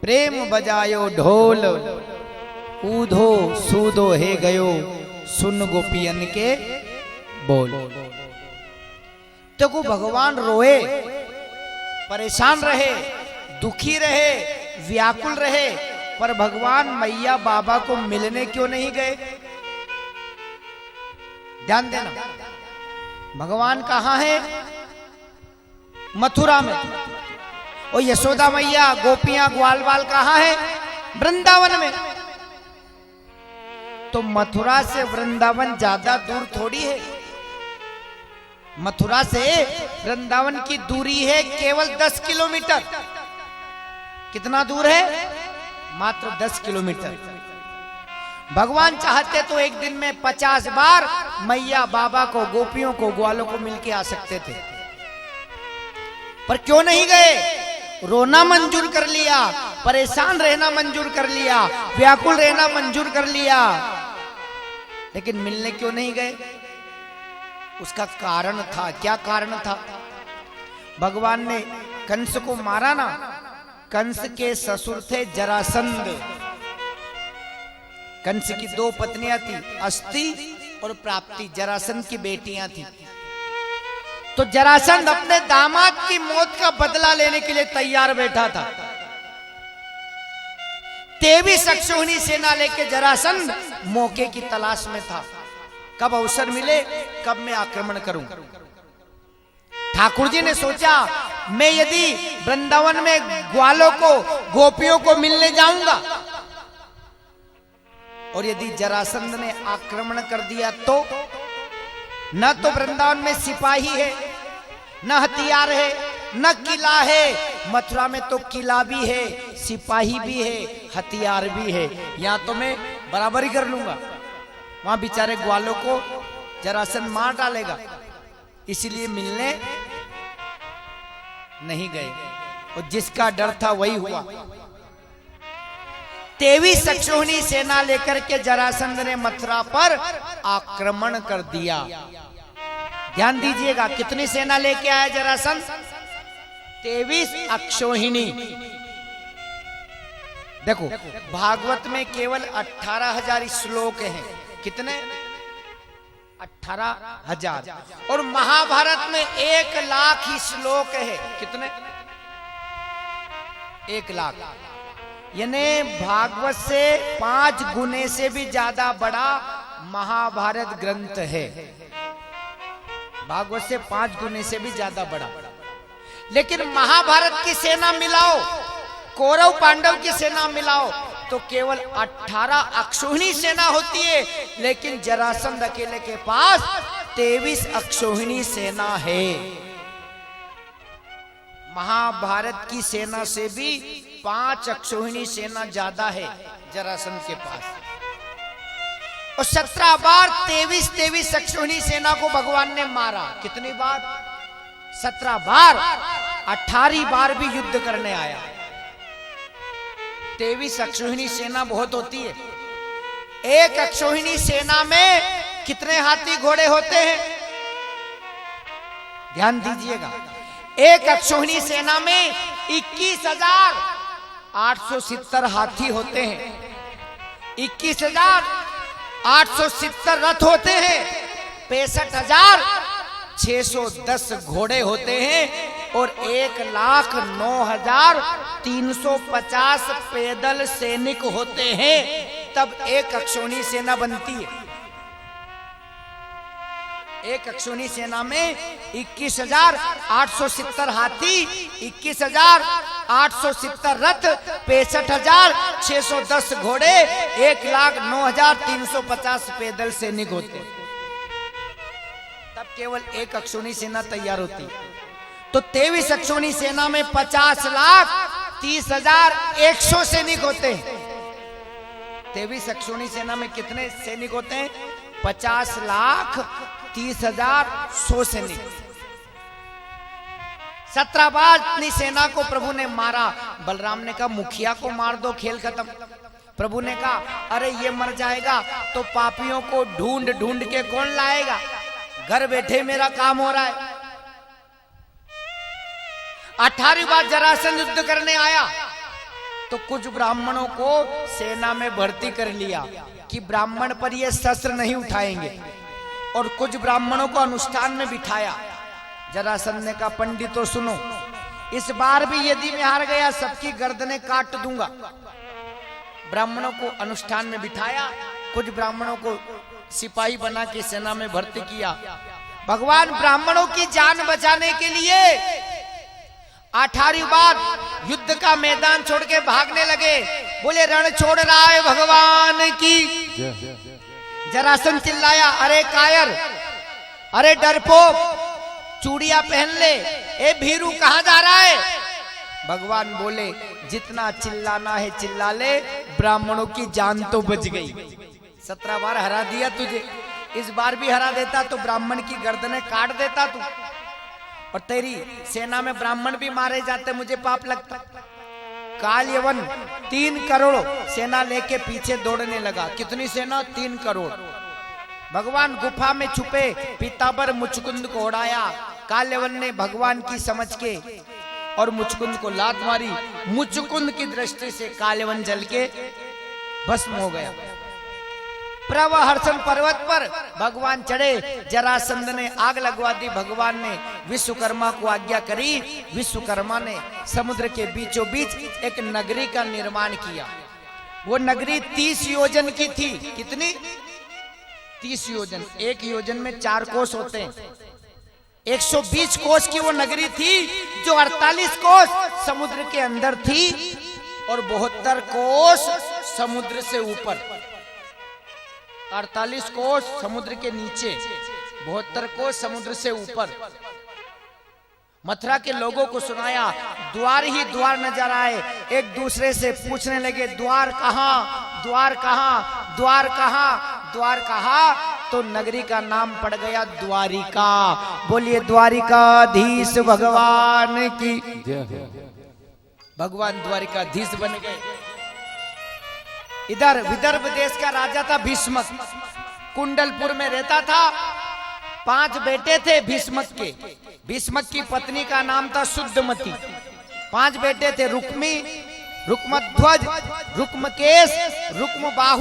प्रेम बजायो ढोल, ऊधो सूदो हे गयो, सुन गोपियन के बोल। तो को भगवान रोए, परेशान रहे, दुखी रहे, व्याकुल रहे, पर भगवान मैया बाबा को मिलने क्यों नहीं गए? ध्यान देना, भगवान कहां है? मथुरा में। और यशोदा मैया, गोपियां, ग्वाल बाल कहां है? वृंदावन में। तो मथुरा से वृंदावन ज्यादा दूर थोड़ी है। मथुरा से वृंदावन की दूरी है केवल 10 किलोमीटर। कितना दूर है? मात्र 10 किलोमीटर। भगवान चाहते तो एक दिन में 50 बार मैया बाबा को, गोपियों को, ग्वालों को मिलके आ सकते थे, पर क्यों नहीं गए? रोना मंजूर कर लिया, परेशान रहना मंजूर कर लिया, व्याकुल रहना मंजूर कर लिया, लेकिन मिलने क्यों नहीं गए? उसका कारण था। क्या कारण था? भगवान ने कंस को मारा ना। कंस के ससुर थे जरासंध। कंस की 2 पत्नियां थी, अस्ति और प्राप्ति, जरासंध की बेटियां थी। तो जरासंध अपने दामाद की मौत का बदला लेने के लिए तैयार बैठा था। 23 अक्षौहिणी सेना लेके जरासंध मौके की तलाश में था। कब अवसर मिले, कब मैं आक्रमण करूं। ठाकुर जी ने सोचा, मैं यदि वृंदावन में ग्वालों को, गोपियों को मिलने जाऊंगा और यदि जरासंध ने आक्रमण कर दिया तो न तो वृंदावन में सिपाही है, न हथियार है, न किला है। मथुरा में तो किला भी है, सिपाही भी है, हथियार भी है। यहां तो मैं बराबरी कर लूंगा, वहां बेचारे ग्वालों को जरासंध मार डालेगा। इसलिए मिलने नहीं गए, और जिसका डर था वही हुआ। 23 अक्षौहिणी सेना लेकर के जरासंध ने मथुरा पर आक्रमण कर दिया। ध्यान दीजिएगा, कितनी सेना लेके आया जरासंध? 23 अक्षौहिणी। देखो, भागवत में केवल 18,000 श्लोक हैं। कितने? 18,000। और महाभारत में 1 लाख ही श्लोक है। कितने? 1 लाख। यानी भागवत से 5 गुने से भी ज्यादा बड़ा महाभारत ग्रंथ है। भागवत से 5 गुने से भी ज्यादा बड़ा। लेकिन महाभारत की सेना मिलाओ, कौरव पांडव की सेना मिलाओ, तो केवल 18 अक्षौहिणी सेना होती है। लेकिन जरासंध अकेले के पास 23 अक्षौहिणी सेना है। महाभारत की सेना से भी 5 अक्षौहिणी सेना ज्यादा है जरासंध के पास। और 17 बार 23 अक्षौहिणी सेना को भगवान ने मारा। कितनी बार? 17 बार। 18 बार भी युद्ध करने आया। 23 अक्षौहिणी सेना बहुत होती है। एक अक्षौहिणी सेना में कितने हाथी घोड़े होते हैं? ध्यान दीजिएगा, एक अक्षौहिणी सेना में 21,870 हाथी होते हैं, 21,870 रथ होते हैं, 65,610 घोड़े होते हैं, और 1,09,350 पैदल सैनिक होते हैं। तब एक अक्षौहिणी सेना बनती है। एक अक्षौहिणी सेना में 21,870 हाथी, 21,870 रथ, 65,610 घोड़े, 1,09,350 पैदल सैनिक होते। तब केवल एक अक्षौहिणी सेना तैयार होती। तो 23 अक्षौहिणी सेना में 50,30,100 सैनिक होते हैं। 23 अक्षौहिणी सेना में कितने सैनिक होते हैं? 50,30,100 सैनिक। 17 बार अपनी सेना को प्रभु ने मारा। बलराम ने कहा मुखिया को मार दो, खेल खत्म। प्रभु ने कहा अरे ये मर जाएगा तो पापियों को ढूंढ ढूंढ के कौन लाएगा, घर बैठे मेरा काम हो रहा है। 18वीं बार जरासंध युद्ध करने आया। तो कुछ ब्राह्मणों को सेना में भर्ती कर लिया कि ब्राह्मण पर ये शस्त्र नहीं उठाएंगे, और कुछ ब्राह्मणों को अनुष्ठान में बिठाया। जरासंध ने कहा पंडितों सुनो, इस बार भी यदि मैं हार गया सबकी गर्दनें काट दूंगा। ब्राह्मणों को अनुष्ठान में बिठाया, कुछ ब्राह्मणों को सिपाही बना के सेना में भर्ती किया। भगवान ब्राह्मणों की जान बचाने के लिए 18वीं बार युद्ध का मैदान छोड़ के भागने लगे। बोले रण छोड़ रहा है भगवान की। जरासंध चिल्लाया, अरे कायर, अरे डरपोक, चूड़ियां पहन ले, ए भीरू कहां जा रहा है? भगवान बोले जितना चिल्लाना है चिल्ला ले, ब्राह्मणों की जान तो बच गई। 17 बार हरा दिया तुझे, इस बार भी हरा देता तो ब्राह्मण की गर्दनें काट देता तू, और तेरी सेना में ब्राह्मण भी मारे जाते, मुझे पाप लगता। काल यवन 3 करोड़ सेना लेके पीछे दौड़ने लगा। कितनी सेना? 3 करोड़। भगवान गुफा में छुपे, पीतांबर मुचकुंद को उड़ाया। काल्यवन ने भगवान की समझ के और मुचकुंद को लात मारी। मुचकुंद की दृष्टि से काल्यवन जल के भस्म हो गया। प्रवहर्षण पर्वत पर भगवान चढ़े, जरासंध ने आग लगवा दी। भगवान ने विश्वकर्मा को आज्ञा करी। विश्वकर्मा ने समुद्र के बीचों बीच एक नगरी का निर्माण किया। वो नगरी 30 योजन की थी। कितनी? 30 योजन। 1 योजन में 4 कोस होते हैं। 120 कोस की वो नगरी थी, जो 48 कोस समुद्र के अंदर थी और 72 कोस समुद्र से ऊपर। 48 कोस समुद्र के नीचे, 72 कोस समुद्र से ऊपर। मथुरा के लोगों को सुनाया, द्वार ही द्वार नजर आए। एक दूसरे से पूछने लगे, द्वार कहाँ, द्वार कहाँ, द्वार कहाँ, द्वार कहाँ? तो नगरी का नाम पड़ गया द्वारिका। बोलिए द्वारिकाधीश भगवान की। भगवान द्वारिकाधीश बन गए। इधर विदर्भ देश का राजा था भीष्मक, कुंडलपुर में रहता था। 5 बेटे थे भीष्मक के। भीष्मक की पत्नी का नाम था शुद्धमती। 5 बेटे थे, रुक्मी, रुक्मध्वज, रुक्मकेश, रुक्मबाहु।